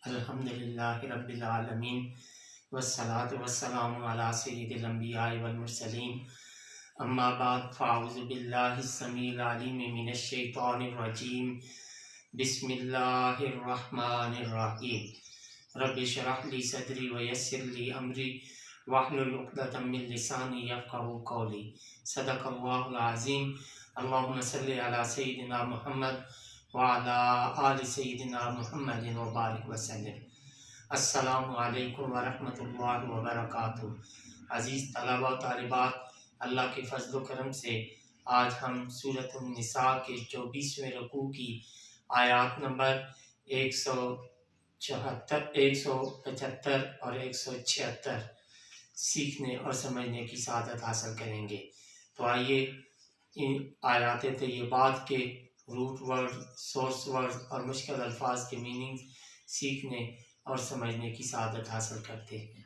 الحمدللہ رب العالمین والصلاة والسلام علی سید الانبیاء والمرسلین اما بعد فاعوذ باللہ السمیع العلیم من الشیطان الرجیم بسم اللہ الرحمن الرحیم رب اشرح لی صدری ویسر لی امری واحلل عقدۃ من لسانی یفقہوا قولی صدق اللہ العظیم اللہم صلی علی سیدنا محمد وعلی آل سیدنا محمد وبارک وسلم۔ السلام علیکم ورحمۃ اللہ وبرکاتہ۔ عزیز طلبہ و طالبات، اللہ کے فضل و کرم سے آج ہم سورۃ النساء کے 24ویں رکوع کی آیات نمبر 175 اور 176 سیکھنے اور سمجھنے کی سعادت حاصل کریں گے۔ تو آئیے ان آیات طیبات کے روٹ ورڈ، سورس ورڈ اور مشکل الفاظ کے میننگ سیکھنے اور سمجھنے کی سعادت حاصل کرتے ہیں۔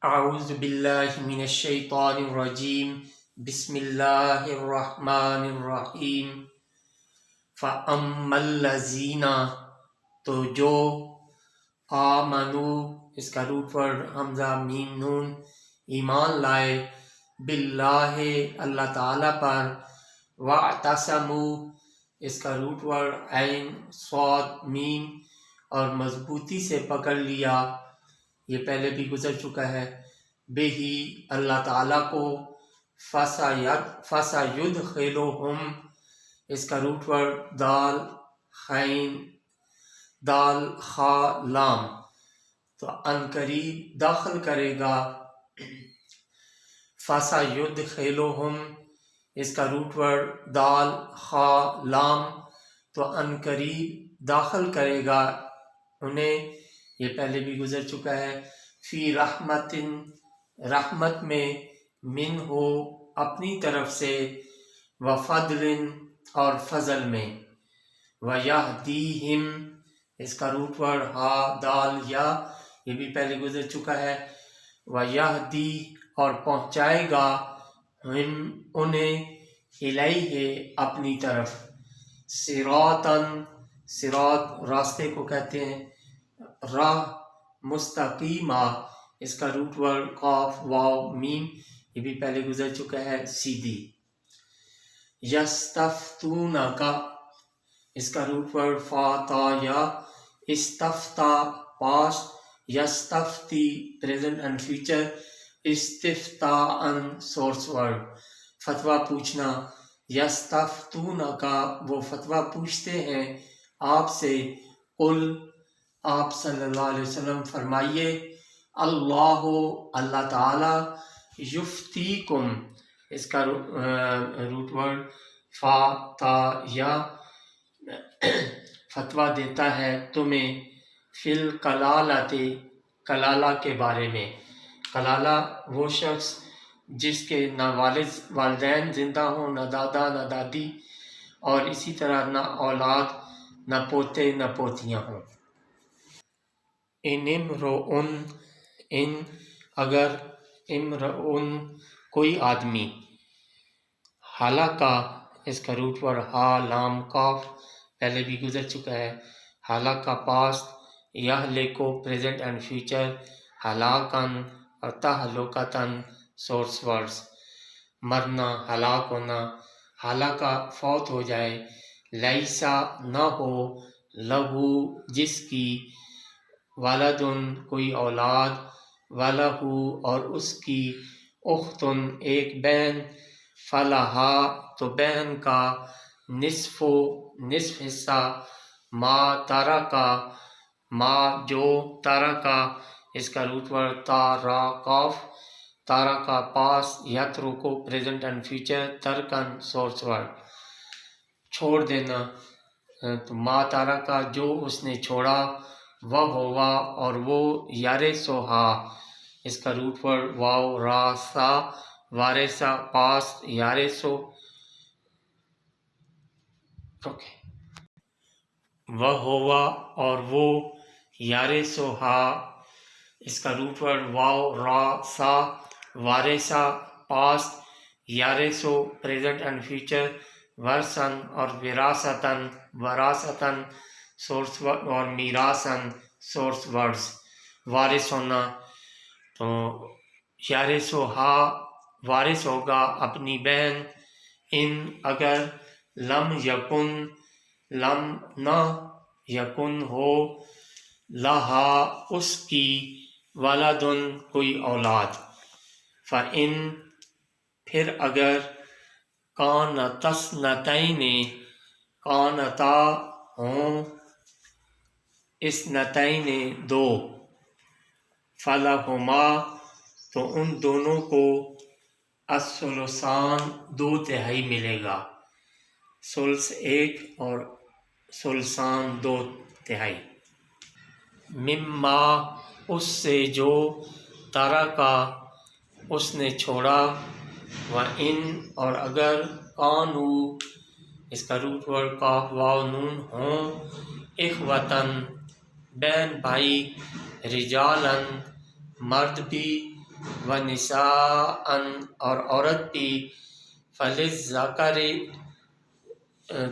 اعوذ باللہ من الشیطان الرجیم، بسم اللہ الرحمن الرحیم۔ فَأَمَّا الَّذِينَ، تو جو آمنو، اس کا روٹ ورڈ حمزہ میم نون، ایمان لائے، باللہ اللہ تعالیٰ پر، وَاعْتَصَمُوا، اس کا روٹ ورڈ عین صاد میم، اور مضبوطی سے پکڑ لیا، یہ پہلے بھی گزر چکا ہے، بہی اللہ تعالیٰ کو، فَسَيُدْخِلُهُمْ، اس کا روٹ ورڈ دال خین دال خا لام، تو ان قریب داخل کرے گا، فَسَيُدْخِلُهُمْ، اس کا روٹ ورڈ دال خا لام، تو ان قریب داخل کرے گا انہیں، یہ پہلے بھی گزر چکا ہے، فی رحمت، رحمت میں، من ہو، اپنی طرف سے، وفضل، اور فضل میں، ویہدیہم، اس کا روٹ ورڈ ہا دال یا، یہ بھی پہلے گزر چکا ہے، ویہدی، اور پہنچائے گا ہم انہیں، الیہ، اپنی طرف، صراطاً، صراط راستے کو کہتے ہیں، راہ، مستقیمہ، اس کا روٹ ورڈ قاف واو میم، یہ بھی پہلے گزر چکا ہے، سیدھی، یستفتونک، اس کا روٹ ورڈ فا تا یا، استفتا پاسٹ، یستفتی پریزنٹ اینڈ فیوچر، استفتاءً سورس ورڈ فتویٰ پوچھنا، یستفتونک، وہ فتویٰ پوچھتے ہیں آپ سے، قل، آپ صلی اللہ علیہ وسلم فرمائیے، اللہ تعالی، یفتیکم، اس کا روٹ ورڈ فا تا یا، فتویٰ دیتا ہے تمہیں، فی الکلالۃ، کلالہ کے بارے میں، کلالہ وہ شخص جس کے نہ والدین زندہ ہوں، نہ دادا نہ دادی، اور اسی طرح نہ اولاد، نہ پوتے نہ پوتیاں ہوں۔ ان امرؤن، ان اگر، امرؤن کوئی آدمی، ہلاکا، اس کا روٹ ورڈ ہا لام کاف، پہلے بھی گزر چکا ہے، ہلاکا پاسٹ، یہلکو پریزنٹ اینڈ فیوچر، ہلاکن اور تہلکتن سورس ورڈز، مرنا، ہلاک ہونا، ہلاکا فوت ہو جائے، لیسا نہ ہو، لہو جس کی، ولدن کوئی اولاد، ولہو اور اس کی، اختن ایک بہن، فلہا تو بہن کا، نصف حصہ، ما ترکا، ما جو، ترکا، اس کا روٹ ورڈ تا را قاف، ترکا پاس، یترکو پریزنٹ اینڈ فیوچر، ترکن سورس ورڈ چھوڑ دینا، تو ما ترکا جو اس نے چھوڑا، وہ ہوا اور وہ، یرثھا، اس کا روٹ ورڈ واو را سا، وارثا پاس، یرثو، وہ ہوا اور وہ، یرثھا، اس کا روٹ ورڈ واو را سا، وارثا پاسٹ، یرثو پریزنٹ اینڈ فیوچر، ورثن اور وراثتاً، وراثتاً سورس اور میراثن سورس ورڈز، وارث ہونا، تو یارثھا وارث ہوگا اپنی بہن، ان اگر لم یکن لم نہ یکن ہو لہا اس کی ولدن کوئی اولاد، فَإِن پھر اگر کانتا اثنتین کانتا ہوں اثنتین دو، فلہما تو ان دونوں کو الثلثان 2/3 ملے گا، ثلث 1 اور ثلثان 2/3، مما اس سے جو ترکا اس نے چھوڑا، وَإِن اور اگر کانو اس کا روٹ ورڈ کاف واو نون ہوں، اخوتن بہن بھائی، رجالن مرد بھی، ونساءن اور عورت بھی، فللذکر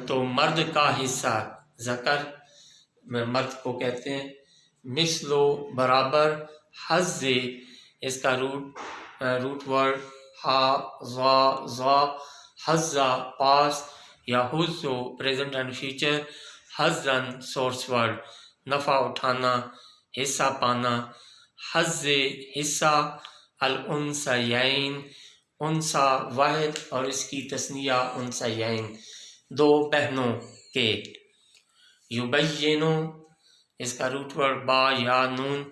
تو مرد کا حصہ، ذکر مرد کو کہتے ہیں، مثلو برابر، حظ اس کا روٹ ورڈ ضا حظا پاس، یا حظو پریزنٹ اینڈ فیوچر، حظن سورس ورڈ نفع اٹھانا، حصہ پانا، حظ حصہ، الانثیین انثی واحد اور اس کی تثنیہ انثیین 2 بہنوں کے، یبینو اس کا روٹ ورڈ با یا نون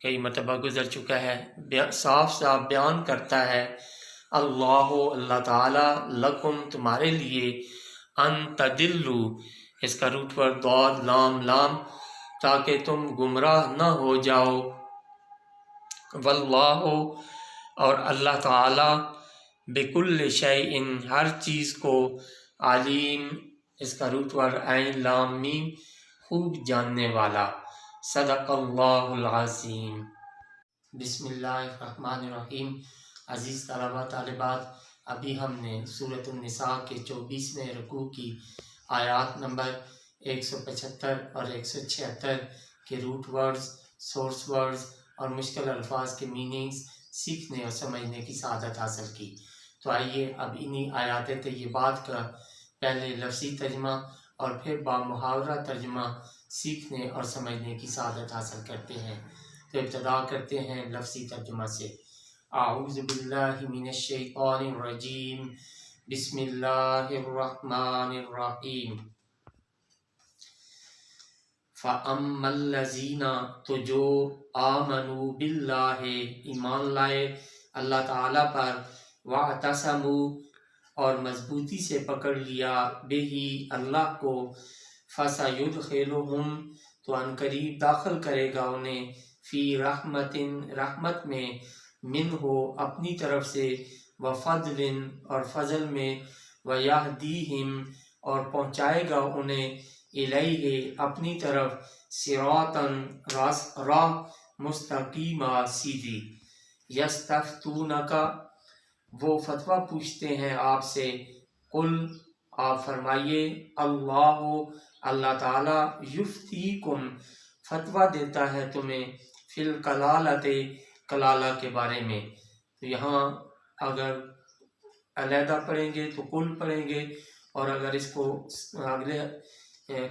کئی مرتبہ گزر چکا ہے، صاف صاف بیان کرتا ہے، اللہ تعالی لکم تمہارے لیے، ان تدلو اس کا روٹ ورڈ ضاد لام لام تاکہ تم گمراہ نہ ہو جاؤ، واللہ اور اللہ تعالی بکل شیء ہر چیز کو، علیم اس کا روٹ ورڈ عین لام میم خوب جاننے والا، صدق اللہ العظیم۔ بسم اللہ الرحمن الرحیم۔ عزیز طلباء طالبات، ابھی ہم نے سورۃ النساء کے 24ویں رکوع کی آیات نمبر 175 اور 176 کے روٹ ورڈز، سورس ورڈز اور مشکل الفاظ کے میننگز سیکھنے اور سمجھنے کی سعادت حاصل کی۔ تو آئیے اب انہی آیات طیبات کا پہلے لفظی ترجمہ اور پھر با محاورہ ترجمہ سیکھنے اور سمجھنے کی سعادت حاصل کرتے ہیں۔ تو ابتدا کرتے ہیں لفظی ترجمہ سے۔ اعوذ باللہ من الشیطان الرجیم، بسم اللہ الرحمن الرحیم۔ فَأَمَّا الَّذِينَ تو جو آمنوا باللہ ایمان لائے اللہ تعالیٰ پر، وَاعْتَصَمُوا اور مضبوطی سے پکڑ لیا، بِہِ اللہ کو، فَسَيُدْخِلُهُمْ تو عنقریب داخل کرے گا انہیں، فی رحمت میں، منہ اپنی طرف سے، وفضل اور فضل میں، ویہدیہم اور پہنچائے گا انہیں، الیہ اپنی طرف، صراطاً راہ مستقیمہ سیدھی، یستفتونک وہ فتویٰ پوچھتے ہیں آپ سے، قل آپ فرمائیے، اللہ تعالیٰ یفتیکم فتویٰ دیتا ہے تمہیں، فی الکلالۃ کلالہ کے بارے میں۔ تو یہاں اگر علیحدہ پڑھیں گے تو قل پڑھیں گے، اور اگر اس کو اگلے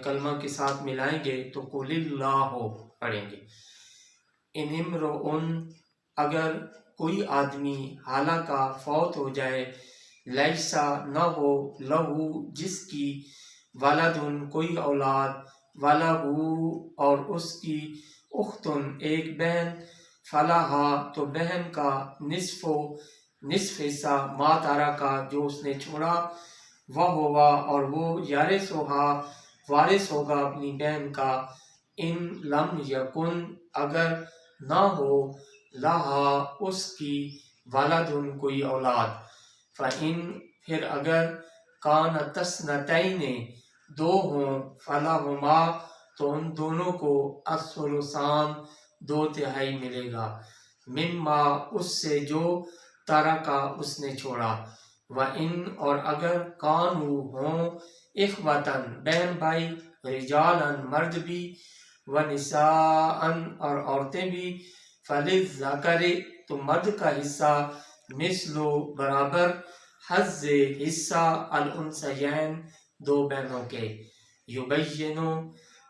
کلمہ کے ساتھ ملائیں گے تو قل اللہ پڑھیں گے۔ ان امرؤ اگر کوئی آدمی ہلاکا فوت ہو جائے، لیسا نہ ہو، لہو جس کی، ولدن کوئی اولاد، ولہو اور اس کی، اختن ایک بہن، فلہا تو بہن کا، نصف حصہ، ما ترکا جو اس نے چھوڑا، وہوا اور وہ، یارثھا وارث ہوگا اپنی بہن کا، ان لم یکن اگر نہ ہو، لہا اس کی، ولدن کوئی اولاد، فَإِن پھر اگر، کانتا اثنتین 2 ہوں، فلہما تو ان دونوں کو، الثلثان 2/3 ملے گا، مما اس سے جو، ترکا اس نے چھوڑا، وَإِن اور اگر، کانو ہوں، اخوتن بہن بھائی، رجالن مرد بھی، ونساءن اور عورتیں بھی، فللذکر تو مرد کا حصہ، مثلو برابر، حظ حصہ، الانثیین دو بہنوں کے، یبینو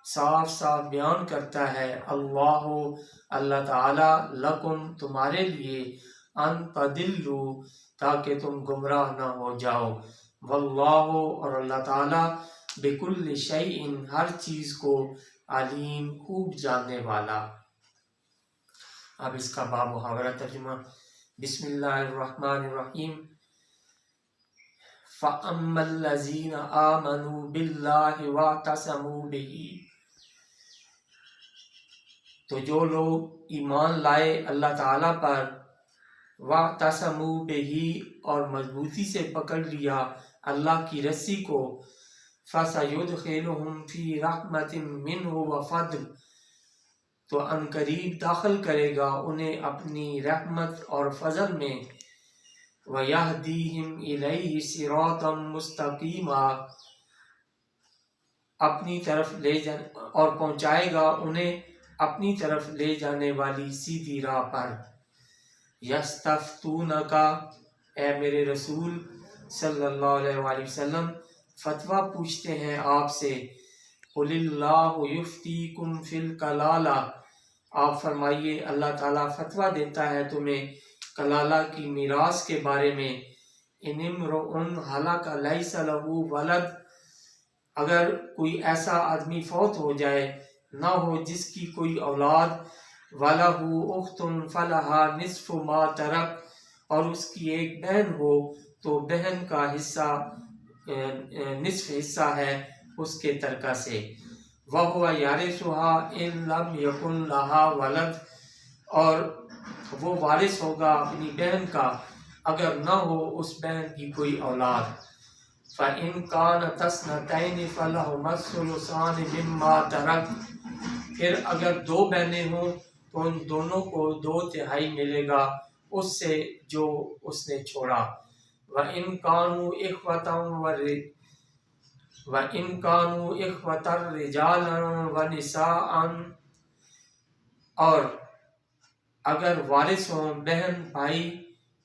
صاف صاف بیان کرتا ہے، اللہ تعالی، لکم تمہارے لیے، ان تدلو تاکہ تم گمراہ نہ ہو جاؤ، واللہ اور اللہ تعالی، بکل شیء ہر چیز کو، علیم خوب جاننے والا۔ اب اس کا باب محاورہ ترجمہ۔ بسم اللہ الرحمن الرحیم۔ فَأَمَّا الَّذِينَ آمَنُوا بِاللَّهِ وَاعْتَصَمُوا بِهِ، تو جو لوگ ایمان لائے اللہ تعالیٰ پر، وَاعْتَصَمُوا بِهِ اور مضبوطی سے پکڑ لیا اللہ کی رسی کو، فَسَيُدْخِلُهُمْ فِي رَحْمَةٍ مِّنْهُ وَفَضْلٍ تو ان قریب داخل کرے گا انہیں اپنی رحمت اور فضل میں، وَيَهْدِيهِمْ إِلَيْهِ صِرَاطًا مُسْتَقِيمًا اپنی طرف اور پہنچائے گا انہیں اپنی طرف لے جانے والی سیدھی راہ پر۔ يَسْتَفْتُونَكَ اے میرے رسول صلی اللہ علیہ وآلہ وسلم، فتویٰ پوچھتے ہیں آپ سے، قُلِ اللَّهُ يُفْتِيكُمْ فِي الْكَلَالَةِ آپ فرمائیے اللہ تعالیٰ فتویٰ دیتا ہے تمہیں کلالہ کی میراث کے بارے میں، إِنِ امْرُؤٌ هَلَكَ لَيْسَ لَهُ وَلَدٌ اگر کوئی ایسا آدمی فوت ہو جائے نہ ہو جس کی کوئی اولاد، وَلَهُ أُخْتٌ فَلَهَا نِصْفُ مَا تَرَكَ اور اس کی ایک بہن ہو تو بہن کا حصہ نصف حصہ ہے اس کے ترکہ سے، وَهُوَ يَرِثُهَا إِن لَّمْ يَكُن لَّهَا وَلَدٌ اور وہ وارث ہوگا اپنی بہن کا اگر نہ ہو اس بہن کی کوئی اولاد، فَإِن كَانَتَا اثْنَتَيْنِ فَلَهُمَا الثُّلُثَانِ مِمَّا تَرَكَ پھر اگر دو بہنیں ہوں تو ان دونوں کو 2/3 ملے گا اس سے جو اس نے چھوڑا، وَإِن كَانُوا إِخْوَةً رِجَالًا وَنِسَاءً اور اگر وارث ہوں بہن بھائی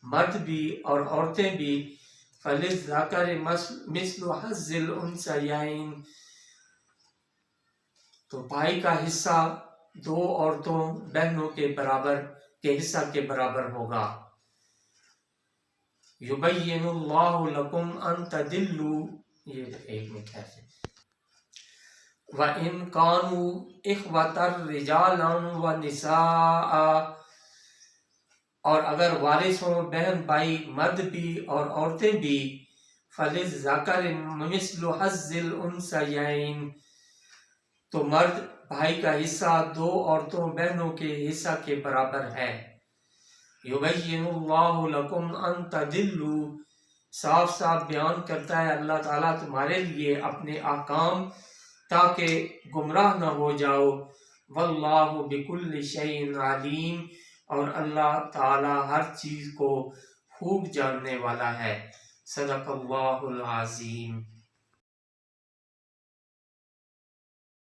مرد بھی اور عورتیں بھی، فَلِلذَّكَرِ مِثْلُ حَظِّ الْأُنثَيَيْنِ تو بھائی کا حصہ دو عورتوں بہنوں کے حصہ کے برابر ہوگا، يُبَيِّنُ اللَّهُ لَكُمْ أَن تَضِلُّوا یہ ایک منٹ ہے، وَإِن كَانُوا إِخْوَةً رِجَالًا وَنِسَاءً اور اگر وارث ہوں بہن بھائی مرد بھی اور عورتیں بھی، فَلِلذَّكَرِ مِثْلُ حَظِّ الْأُنثَيَيْنِ تو مرد بھائی کا حصہ دو عورتوں بہنوں کے حصہ کے برابر ہے، يُبَيِّنُ اللَّهُ لَكُمْ أَن تَضِلُّوا صاف صاف بیان کرتا ہے اللہ تعالیٰ تمہارے لیے اپنے احکام تاکہ گمراہ نہ ہو جاؤ، وَاللَّهُ بِكُلِّ شَيْءٍ عَلِيمٌ اور اللہ تعالیٰ ہر چیز کو خوب جاننے والا ہے۔ صدق اللہ العظیم۔